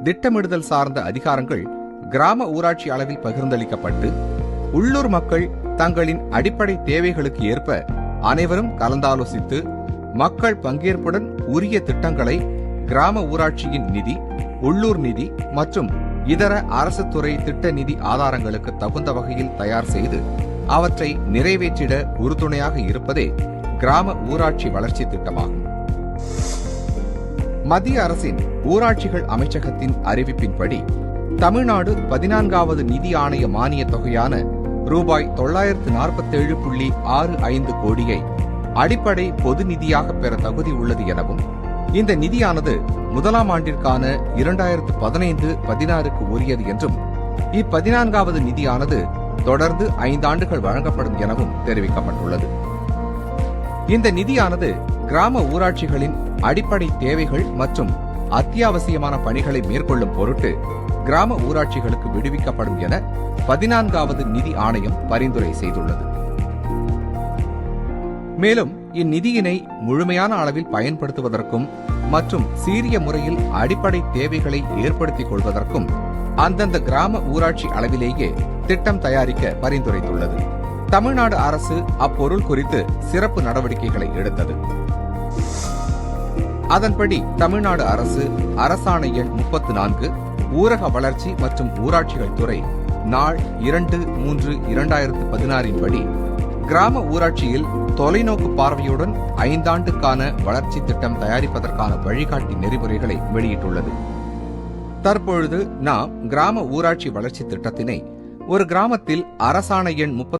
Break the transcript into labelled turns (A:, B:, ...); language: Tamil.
A: திட்டமிடுதல் சார்ந்த அதிகாரங்கள் கிராம ஊராட்சி அளவில் பகிர்ந்தளிக்கப்பட்டு உள்ளூர் மக்கள் தங்களின் அடிப்படை தேவைகளுக்கு ஏற்ப அனைவரும் கலந்தாலோசித்து மக்கள் பங்கேற்புடன் உரிய திட்டங்களை கிராம ஊராட்சியின் நிதி, உள்ளூர் நிதி மற்றும் இதர அரசு துறை திட்ட நிதி ஆதாரங்களுக்கு தகுந்த வகையில் தயார் செய்து அவற்றை நிறைவேற்றிட உறுதுணையாக இருப்பதே கிராம ஊராட்சி வளர்ச்சி திட்டமாகும். மத்திய அரசின் ஊராட்சிகள் அமைச்சகத்தின் அறிவிப்பின்படி தமிழ்நாடு 14வது நிதி ஆணைய மானிய தொகையான ரூபாய் 947.65 கோடியை அடிப்படை பொது நிதியாக பெற தகுதி உள்ளது எனவும், இந்த நிதியானது முதலாம் ஆண்டிற்கான 2015-16க்கு உரியது என்றும், இ14வது நிதியானது தொடர்ந்து 5 ஆண்டுகள் வழங்கப்படும் எனவும் தெரிவிக்கப்பட்டுள்ளது. இந்த நிதியானது கிராம ஊராட்சிகளின் அடிப்படை தேவைகள் மற்றும் அத்தியாவசியமான பணிகளை மேற்கொள்ளும் பொருட்டு கிராம ஊராட்சிகளுக்கு விடுவிக்கப்படும் என 14வது நிதி ஆணையம் பரிந்துரை செய்துள்ளது. மேலும் இந்நிதியினை முழுமையான அளவில் பயன்படுத்துவதற்கும் மற்றும் சீரிய முறையில் அடிப்படை தேவைகளை ஏற்படுத்திக் கொள்வதற்கும் அந்தந்த கிராம ஊராட்சி அளவிலேயே திட்டம் தயாரிக்க பரிந்துரைத்துள்ளது. தமிழ்நாடு அரசு அப்பொருள் குறித்து சிறப்பு நடவடிக்கைகளை எடுத்தது. அதன்படி தமிழ்நாடு அரசு அரசாணை எண் 34 ஊரக வளர்ச்சி மற்றும் ஊராட்சிகள் துறை நாள் 2/3/2016 படி கிராம ஊராட்சியில் தொலைநோக்கு பார்வையுடன் 5 ஆண்டுக்கான வளர்ச்சி திட்டம் தயாரிப்பதற்கான வழிகாட்டி நெறிமுறைகளை வெளியிட்டுள்ளது. தற்பொழுது நாம் கிராம ஊராட்சி வளர்ச்சி திட்டத்தினை ஒரு கிராமத்தில் அரசாணை எண்